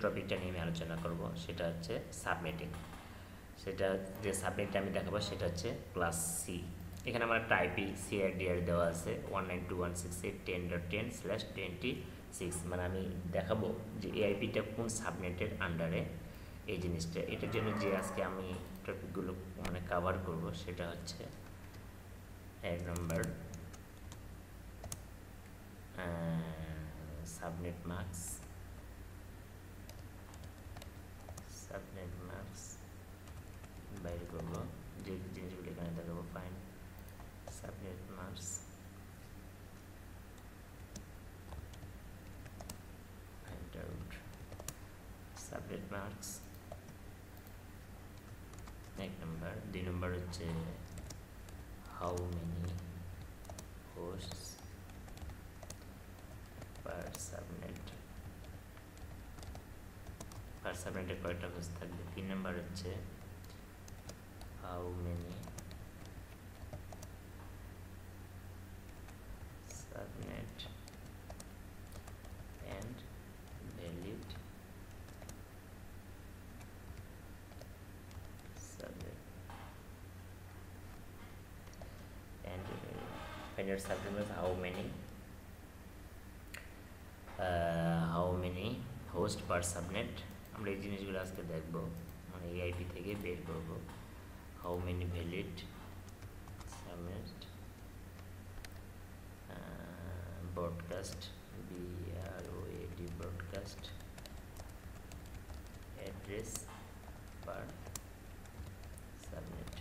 টপিকটা নিয়ে আমি আলোচনা করব, সেটা হচ্ছে সাবনেটিং। সেটা যে সাবনেটটা আমি দেখাবো সেটা হচ্ছে ক্লাস সি। এখানে আমার একটা আইপি সিআইডিআর দেওয়া আছে 192.168.10/26, মানে আমি দেখাবো যে এই আইপিটা কোন সাবনেটের আন্ডারে এই জিনিসটা। এটার জন্য যে আজকে আমি টপিকগুলো মানে কাভার করব সেটা হচ্ছে 1 নম্বর সাবনেট মার্কস। বাইরে করবো যে জিনিসগুলো এখানে দেখাবো। Fine subnet marks, find out subnet marks 1 নম্বর। 2 নম্বর হচ্ছে হাউ মেনি হোস্টস পার সাবনেট, পার সাবনেটে কয়টা হোস্ট থাকবে। 3 নম্বর হচ্ছে how many subnet and valid subnet and valid subnet means how many host per subnet। আমরা এই জিনিসগুলো আজকে দেখব, মানে এই আইপি থেকে বের করব how many valid subnet broadcast BROAD broadcast address per subnet।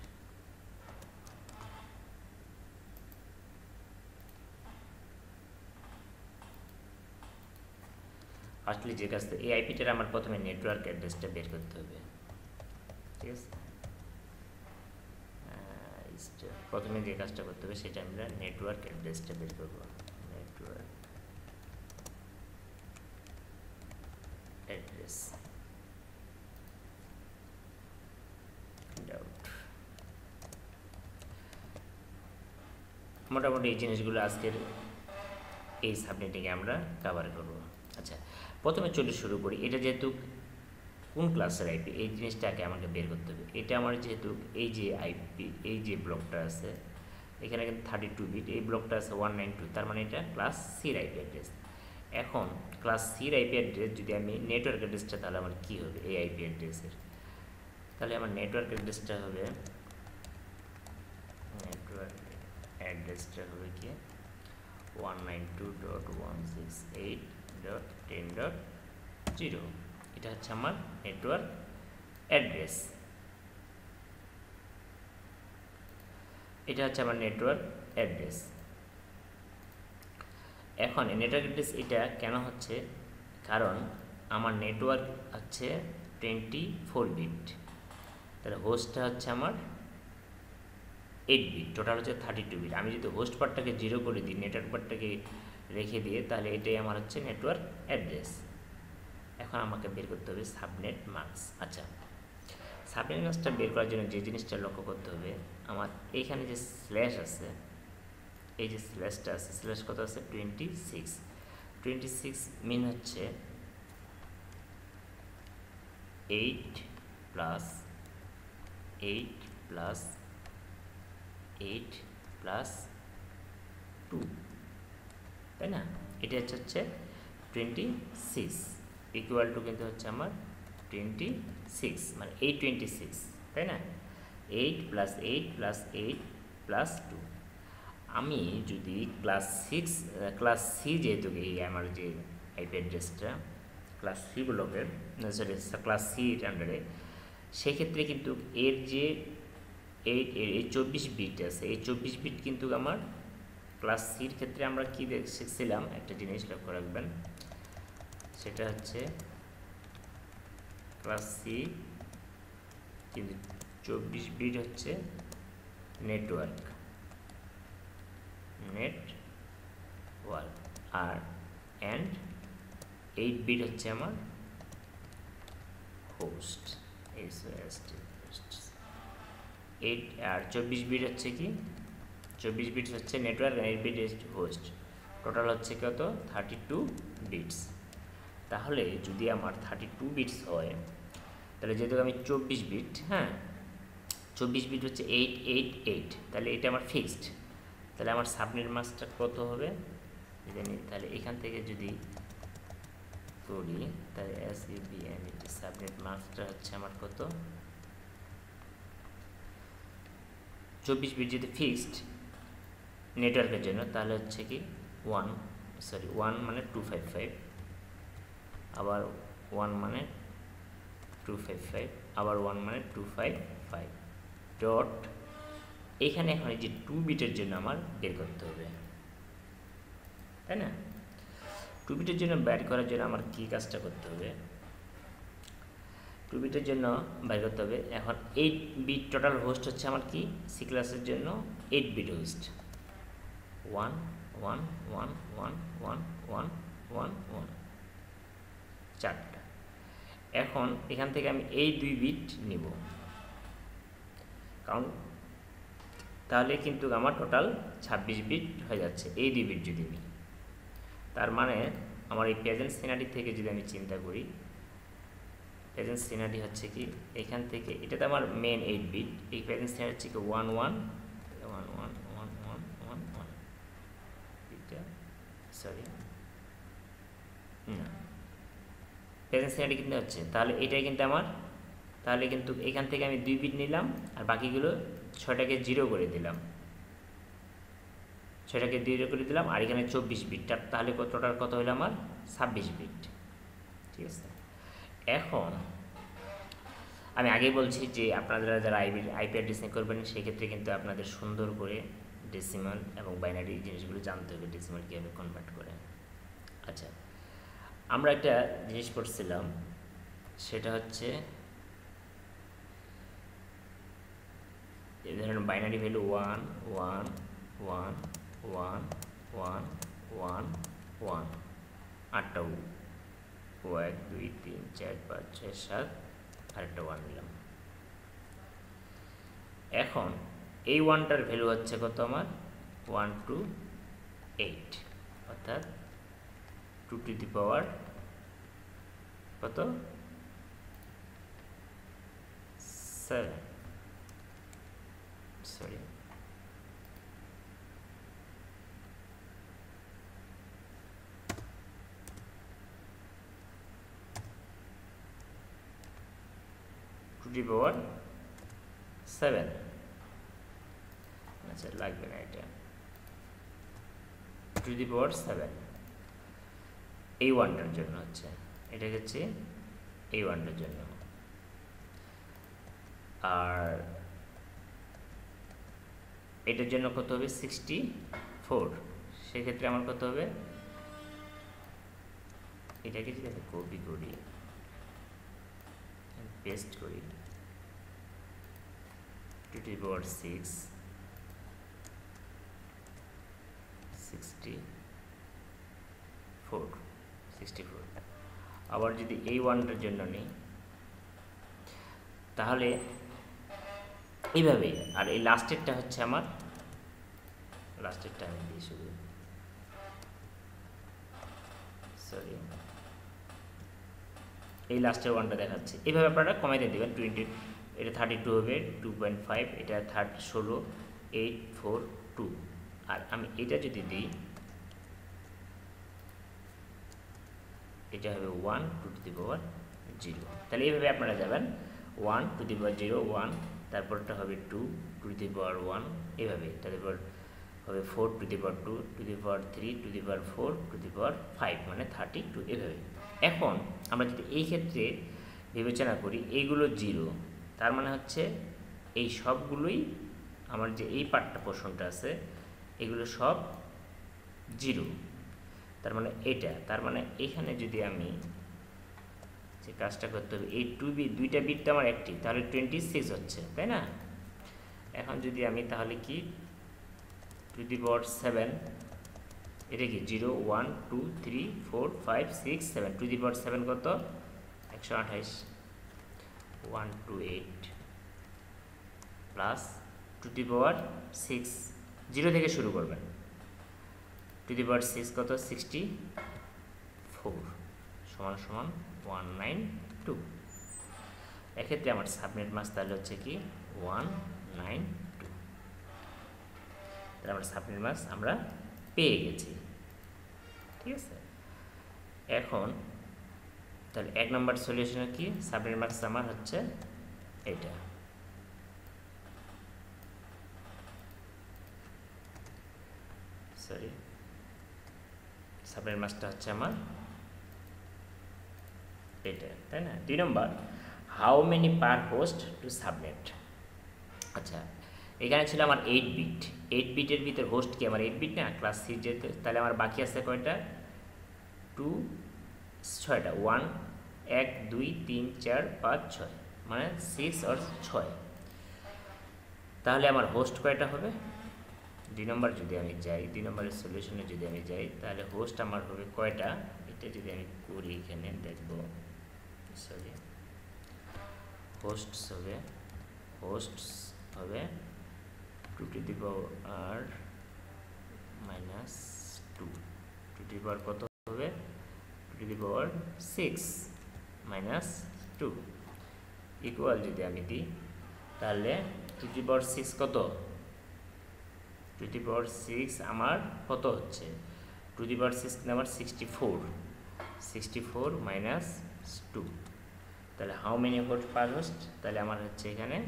আসলে যে কাজটা এই আইপিটার আমার প্রথমে নেটওয়ার্ক অ্যাড্রেসটা বের করতে হবে, ঠিক আছে। প্রথমে যে কাজটা করতে হবে সেটা আমরা নেটওয়ার্ক অ্যাড্রেসটা বের করব। নেটওয়ার্ক অ্যাড্রেস মোটামুটি এই জিনিসগুলো আজকের এই সাবনেটিংয়ে আমরা কভার করব। আচ্ছা, প্রথমে চলে শুরু করি। এটা যেহেতু কোন ক্লাসের আইপি এই জিনিসটাকে আমাকে বের করতে হবে। এটা আমার যেহেতু এই যে আইপি, এই যে ব্লকটা আছে এখানে কিন্তু 32 বিট, এই ব্লকটা আছে 192, তার মানে এটা ক্লাস সির আইপি অ্যাড্রেস। এখন ক্লাস সির আইপি অ্যাড্রেস যদি আমি নেটওয়ার্ক অ্যাড্রেসটা, তাহলে আমার কী হবে এই আইপি অ্যাড্রেসের, তাহলে আমার নেটওয়ার্ক অ্যাড্রেসটা হবে কি 192.168.10.0। এটা হচ্ছে আমার নেটওয়ার্ক অ্যাড্রেস। এটা হচ্ছে আমার নেটওয়ার্ক অ্যাড্রেস। এখন এই নেটওয়ার্ক অ্যাড্রেস এটা কেন হচ্ছে, কারণ আমার নেটওয়ার্ক হচ্ছে 24 বিট, তাহলে হোস্টটা হচ্ছে আমার 8 বিট, টোটাল হচ্ছে 32 বিট। আমি যদি হোস্ট পার্টটাকে 0 করে দিই, নেটওয়ার্ক পার্টটাকে রেখে দিয়ে, তাহলে এটাই আমার হচ্ছে নেটওয়ার্ক অ্যাড্রেস। এখন আমাকে বের করতে হবে সাবনেট মাস্ক। আচ্ছা, সাবনেট মাস্কটা বের করার জন্য যে জিনিসটা লক্ষ্য করতে হবে, আমার এইখানে যে স্ল্যাশ আছে, এই যে স্ল্যাশটা আছে, স্ল্যাশ কত আছে 26 মিন হচ্ছে 8 + 8 + 8 + 2, তাই না। এটা হচ্ছে 26 ইকুয়াল টু কিন্তু হচ্ছে আমার 26, মানে 826, তাই না। 8 + 8 + 8 + 2। আমি যদি ক্লাস সি যেহেতু এই আমার যে আইপি অ্যাড্রেসটা ক্লাস সি ব্লকের, সরি ক্লাস সির আন্ডারে, সেক্ষেত্রে কিন্তু এর যে এই 24 বিট আছে, এই 24 বিট কিন্তু আমার ক্লাস সির ক্ষেত্রে আমরা কী শিখছিলাম, একটা জিনিস লক্ষ্য রাখবেন, সেটা হচ্ছে ক্লাস সি কিন্তু 24 বিট হচ্ছে নেটওয়ার্ক আর অ্যান্ড 8 বিট হচ্ছে আমার হোস্ট, 8 আর 24 বিট হচ্ছে কি, 24 বিট হচ্ছে নেটওয়ার্ক, 8 বিট হোস্ট, টোটাল হচ্ছে কত 32 বিটস। তাহলে যদি আমার 32 বিটস হয়, তাহলে যেহেতু আমি 24 বিট, হ্যাঁ 24 বিট হচ্ছে 888, তাহলে এটা আমার ফিক্সড। তাহলে আমার সাবনেট মাস্কটা কত হবে জানি, তাহলে এখান থেকে যদি করি তাহলে SABN সাবনেট মাস্কটা হচ্ছে আমার কত, 24 বিট যদি ফিক্সড নেটওয়ার্কের জন্য, তাহলে হচ্ছে কি 1 মানে 255, আবার 1 মানে 255, আবার 1 মানে 255 ডট, এখানে এখন এই যে 2 বিটের জন্য আমার বের করতে হবে, তাই না? 2 বিটের জন্য বের করার জন্য আমার কি কাজটা করতে হবে, 2 বিটের জন্য বের করতে হবে। এখন 8 বিট টোটাল হোস্ট হচ্ছে আমার কি, সি ক্লাসের জন্য 8 বিট হোস্ট, 1 1 1 1 1 1 1 1 4টা। এখন এখান থেকে আমি এই 2 বিট নিব, কারণ তাহলে কিন্তু আমার টোটাল 26 বিট হয়ে যাচ্ছে এই 2 বিট যদি নিই। তার মানে আমার এই প্রেজেন্ট সিনারি থেকে যদি আমি চিন্তা করি, প্রেজেন্ট সিনারি হচ্ছে কি এখান থেকে, এটা তো আমার মেন 8 বিট, এই প্রেজেন্ট সিনারি হচ্ছে কি 1 1 1 1 1 1 1 1, এটা সরি না, প্রেজেন্ট সিনারি কিন্তু হচ্ছে, তাহলে এটাই কিন্তু আমার, তাহলে কিন্তু এখান থেকে আমি 2 বিট নিলাম আর বাকিগুলো 6টাকে 0 করে দিলাম, 6টাকে 0 করে দিলাম, আর এখানে 24 বিটটা, তাহলে টোটাল কত হলো আমার 26 বিট, ঠিক আছে। এখন আমি আগেই বলছি যে আপনারা যারা আইপি অ্যাড্রেসিং করবেন সেক্ষেত্রে কিন্তু আপনাদের সুন্দর করে ডেসিমাল এবং বাইনারি জিনিসগুলো জানতে হবে, ডেসিমাল কীভাবে কনভার্ট করে। আচ্ছা, আমরা একটা জিনিস পড়ছিলাম, সেটা হচ্ছে এই ধরনের বাইনারি ভ্যালু 1 1 1 1 1 1 1, 8টা 1 2 3 4 5 6 7, আরেকটা 1 নিলাম। এখন এই 1টার ভ্যালু হচ্ছে কত আমার 1 to 8, অর্থাৎ 2 to the power কত 7, সরি 2 to the power 7, আচ্ছা লাগবে না, এটা 2 to the power 7 এই 1টার জন্য হচ্ছে, এটা হচ্ছে এই 1টার জন্য। আর এটার জন্য কত হবে 64, সেক্ষেত্রে আমার কত হবে, এটাকে যদি আমি কপি করি পেস্ট করি, 2 to the power 6 64, আবার যদি এই 1টার জন্য নিই তাহলে এইভাবেই। আর এই লাস্টেরটা হচ্ছে আমার, লাস্টেরটা আমি দিই শুধু, সরি এই লাস্টের 1টা দেখাচ্ছে, এইভাবে আপনারা কমাইতে দেবেন। 20, এটা 32 হবে 2.5, এটা 16 8 4 2, আর আমি এটা যদি দিই এটা হবে 1 2 to the power 0, তাহলে এইভাবে আপনারা যাবেন 1 to the power 0 1, তারপরটা হবে 2 to the power 1, এইভাবে তারপর হবে 4 to the power 2 to the power 3 to the power 4 to the power 5, মানে 32, এইভাবে। এখন আমরা যদি এই ক্ষেত্রে বিবেচনা করি এইগুলো 0, তার মানে হচ্ছে এই সবগুলোই আমার যে এই পার্টটা পোর্শনটা আছে এগুলো সব 0, তার মানে এটা, তার মানে এখানে যদি আমি যে কাজটা করতে হবে, এই 2 বিট 2টা বিট তো আমার অ্যাক্টিভ, তাহলে 26 হচ্ছে, তাই না? এখন যদি আমি তাহলে কি 2 to the power 7, এটা কি 0 1 2 3 4 5 6 7, 2 to the power 7 কত 128, 1 2 8 প্লাস 2 to the power 6, 0 থেকে শুরু করবেন, 2 to the power 6 কত 64, সমান সমান 192। এক্ষেত্রে আমার সাবনেট মাস্ক তাহলে হচ্ছে কি 192। তাহলে আমার সাবনেট মাস্ক আমরা পেয়ে গেছি, ঠিক আছে। এখন তাহলে 1 নম্বর সলিউশনে কি সাবনেট মাস্ক আমার হচ্ছে এটা, সরি সাবনেট মাস্কটা হচ্ছে আমার এটা, তাই না। 2 নম্বর, how many per host to subnet. আচ্ছা, এখানে ছিল আমার 8 বিট, 8 বিটের ভিতর হোস্ট কি আমার 8 বিট না, ক্লাস 6 যেতে, তাহলে আমার বাকি আছে কয়টা, 2 6টা, 1 1 2 3 4 5 6, মানে 6 আর 6। তাহলে আমার হোস্ট কয়টা হবে, 2 নম্বর যদি আমি যাই, 2 নম্বরের সলিউশনে যদি আমি যাই, তাহলে হোস্ট আমার হবে কয়টা, এটা যদি আমি করি এখানে দেখব, সরি হোস্টস হবে 2 to the power -2, 2 to the পাওয়ার কত হবে, 2 টু দি পাওয়ার 6 -2 ইকুয়াল যদি আমি দিই, তাহলে 2 টু দি পাওয়ার 6 কত, 2 টু দি পাওয়ার 6 আমার কত হচ্ছে, 2 টু দি পাওয়ার 6 আমার 64 -2, তাহলে how many host per host, তাহলে আমার হচ্ছে এখানে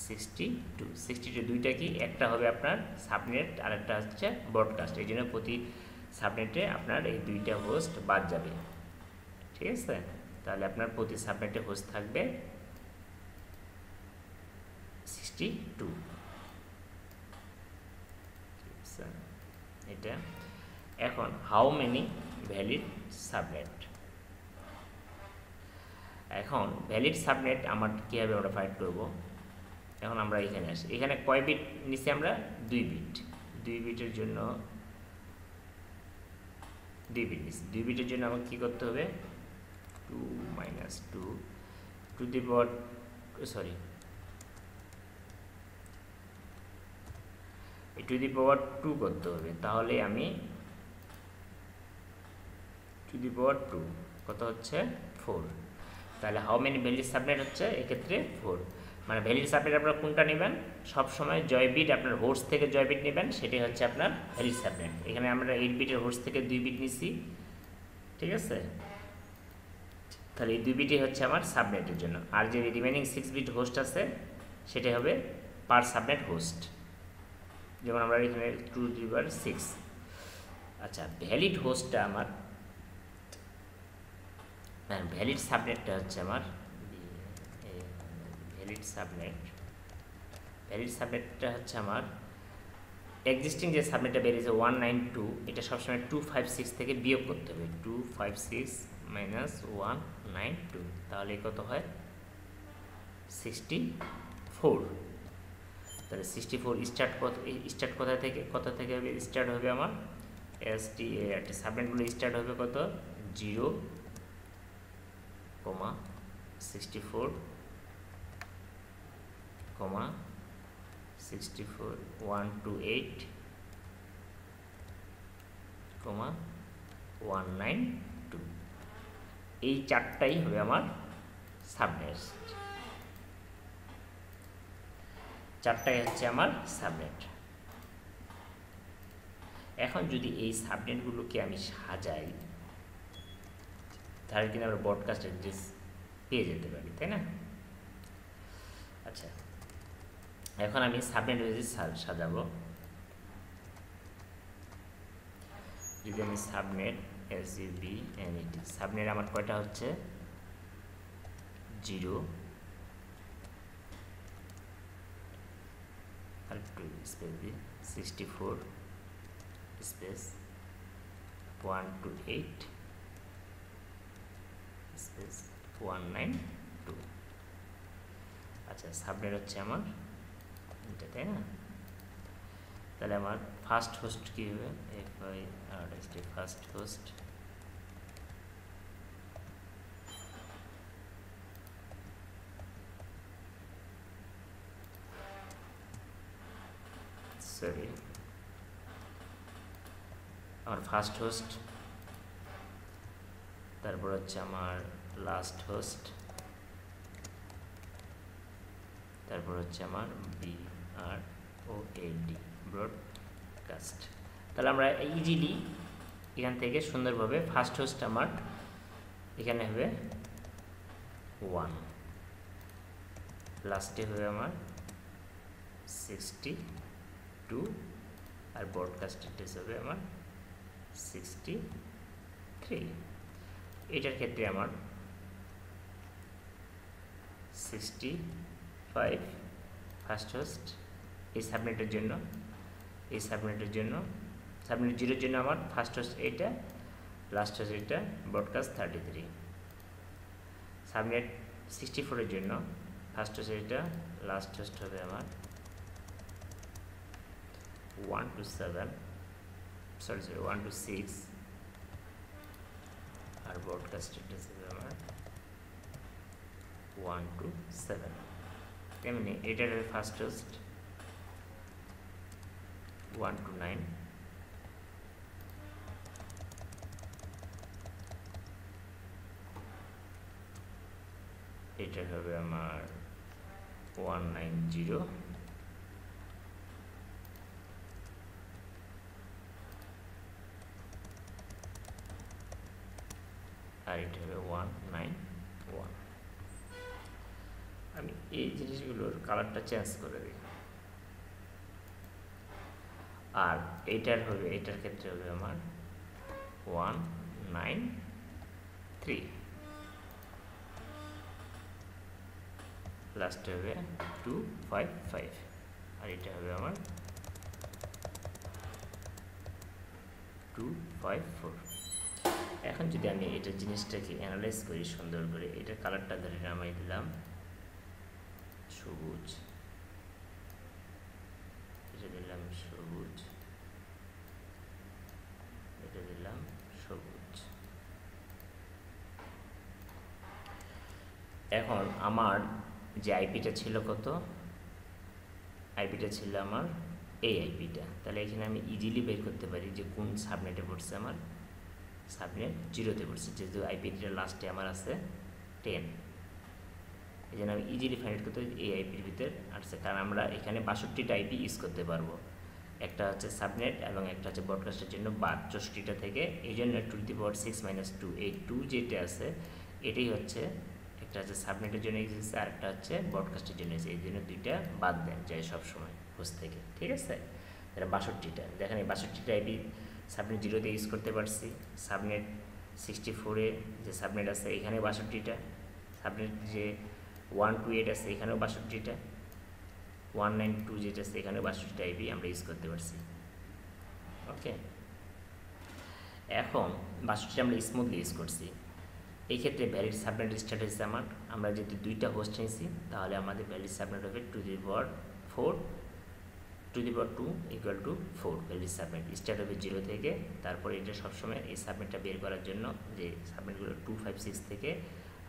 62 দুইটা কি, একটা হবে আপনার সাবনেট আর একটা হচ্ছে ব্রডকাস্ট, এই জন্য প্রতি সাবনেটে আপনার এই দুইটা হোস্ট বাদ যাবে, ঠিক আছে। তাহলে আপনার প্রতি সাবনেটে হোস্ট থাকবে 62, ঠিক আছে এটা। এখন হাউ মেনি ভ্যালিড সাবনেট, এখন ভ্যালিড সাবনেট আমার কীভাবে আমরা ফাইন্ড করব, এখন আমরা এখানে আসি, এখানে কয় বিট নিচে আমরা 2 বিট, 2 বিটের জন্য 2 বিট নিচ্ছি, 2 বিটের জন্য আমাকে কী করতে হবে, 2 - 2 to the power, sorry to the power 2 করতে হবে, তাহলে আমি টু দি পাওয়ার 2 কত হচ্ছে 4, তাহলে হাউ মেনি ভ্যালিড সাবনেট হচ্ছে এক্ষেত্রে 4, মানে ভ্যালিড সাবনেট আপনারা কোনটা নেবেন, সবসময় জয় বিট আপনার হোস্ট থেকে জয় বিট নেবেন, সেটাই হচ্ছে আপনার ভ্যালিড সাবনেট। এখানে আমরা 8 বিটের হোস্ট থেকে 2 বিট নিছি, ঠিক আছে, তাহলে এই 2 বিটই হচ্ছে আমার সাবনেটের জন্য, আর যে রিমেনিং 6 বিট হোস্ট আছে সেটা হবে পার সাবনেট হোস্ট, যেমন আমরা এখানে 2 টু দি পাওয়ার 6। আচ্ছা, ভ্যালিড হোস্টটা আমার, ভ্যালিড সাবনেটটা হচ্ছে আমার ভ্যালিড সাবনেটটা হচ্ছে আমার এক্সিস্টিং যে সাবনেটটা বেরিয়েছে 192, এটা সবসময় 256 থেকে বিয়োগ করতে হবে, 256 - 192, তাহলে কত হয় 64। তাহলে 64 স্টার্ট কোথা থেকে স্টার্ট হবে আমার সাবনেটগুলো স্টার্ট হবে কত 0, 64, 128, 192, এই চারটাই হবে আমার সাবনেট, চারটাই হচ্ছে আমার সাবনেট। এখন যদি এই সাবনেটগুলোকে আমি সাজাই, তাহলে কিন্তু আমরা ব্রডকাস্ট অ্যাড্রেস পেয়ে যেতে পারি, তাই না। আচ্ছা, এখন আমি সাবনেট অ্যাড্রেস সাজাবো, যদি আমি সাবনেট SUBNET, সাবনেট আমার কয়টা হচ্ছে 0 আর 2 স্পেস দিই, 64 স্পেস 128 স্পেস 192। আচ্ছা, সাবনেট হচ্ছে আমার এটা, তাই না। তাহলে আমার ফার্স্ট হোস্ট কী হবে, FIRST ফার্স্ট হোস্ট, সরি আমার ফার্স্ট হোস্ট, তারপর হচ্ছে আমার লাস্ট হোস্ট, তারপর হচ্ছে আমার BROAD ব্রডকাস্ট। তাহলে আমরা ইজিলি এখান থেকে সুন্দরভাবে ফার্স্ট হোস্ট আমার এখানে হবে 1, লাস্টে হবে আমার 62 আর ব্রডকাস্ট অ্যাড্রেস হবে আমার 63। এটার ক্ষেত্রে আমার 65 ফার্স্ট হোস্ট, এই সাবনেটের জন্য, এই সাবনেটের জন্য, সাবনেট 0-র জন্য আমার ফার্স্ট হোস্ট এইটা, লাস্ট হোস্ট এটা, ব্রডকাস্ট 33। সাবনেট 64-এর জন্য ফার্স্ট হোস্ট এটা, লাস্ট হোস্ট হবে আমার 1 to 7, সরি 1 to 6 আর ব্রডকাস্ট অ্যাড্রেস হবে আমার 1 to 7। তেমনি এটার ফার্স্ট হোস্ট 1 to 9, এটা হবে আমার 190, আর এটা হবে 191। আমি এই জিনিসগুলোর কালারটা চেঞ্জ করে দিই। আর এইটার হবে, এটার ক্ষেত্রে হবে আমার 193, লাস্টে হবে 255, আর এটা হবে আমার 254। এখন যদি আমি এটার জিনিসটাকে অ্যানালাইজ করি সুন্দর করে, এটার কালারটা ধরে নামাই দিলাম সবুজ, এটা দিলাম সবুজ, এটা দিলাম সবুজ। এখন আমার যে আইপিটা ছিল কত, আইপিটা ছিল আমার এই আইপিটা, তাহলে এখানে আমি ইজিলি বের করতে পারি যে কোন সাবনেটে পড়ছে, আমার সাবনেট 0-তে পড়ছে, যেহেতু আইপিটা লাস্টে আমার আছে 10, এই জন্য আমি ইজিলি ফাইন্ড করতে এই আইপির ভিতর আসছে, কারণ আমরা এখানে 62টা আইপি ইউজ করতে পারবো, একটা হচ্ছে সাবনেট এবং একটা হচ্ছে ব্রডকাস্টের জন্য 62টা থেকে, এই জন্য 2⁻6 - 2, এই 2 যেটা আছে এটাই হচ্ছে, একটা হচ্ছে সাবনেটের জন্য এসেছে আর একটা হচ্ছে ব্রডকাস্টের জন্য এসেছে, এই জন্য 2টা বাদ দেন যায় সবসময় হোস্ট থেকে, ঠিক আছে। এটা 62টা, দেখেন এই 62টা আইপি সাবনেট 0-তে ইউজ করতে পারছি, সাবনেট 64-এ যে সাবনেট আছে এখানে 62টা, সাবনেট যে 1 to 8 আছে এখানেও 62টা, 192 যেটা আছে এখানেও 62টা আইপি আমরা ইউজ করতে পারছি। ওকে, এখন 62টা আমরা স্মুথলি ইউজ করছি। এই ক্ষেত্রে ভ্যালিড সাবনেট স্টার্ট হয়েছে আমার, আমরা যদি 2টা হোস্ট নিয়েছি তাহলে আমাদের ভ্যালিড সাবনেট হবে 2⁴ 2 = 4 ভ্যালিড সাবনেট স্টার্ট হবে 0 থেকে। তারপরে এটা সবসময় এই সাবনেটটা বের করার জন্য যে সাবনেটগুলো 256 থেকে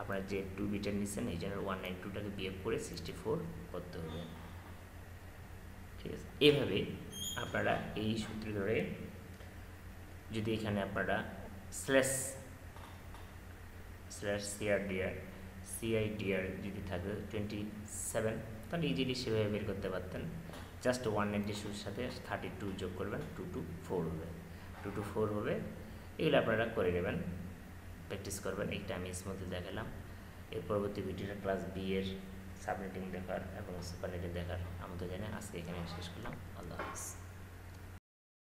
আপনারা যে 2 বিটের নিচ্ছেন এই জন্য 192টাকে বিয়োগ করে 64 করতে হবে, ঠিক আছে। এভাবে আপনারা এই সূত্র ধরে যদি এখানে আপনারা /CIDR যদি থাকে 27, তাহলে ইজিলি সেভাবে বের করতে পারতেন। জাস্ট 192 সাথে 32 যোগ করবেন, 224 হবে, 224 হবে। এগুলো আপনারা করে নেবেন, প্র্যাকটিস করবেন। এইটা আমি স্মুথলি দেখালাম। এর পরবর্তী ভিডিওটা ক্লাস বি এর সাবনেটিং দেখার এবং সুপারনেটিং দেখার আমাদের জানে। আজকে এখানে শেষ করলাম। আল্লাহ হাফিজ।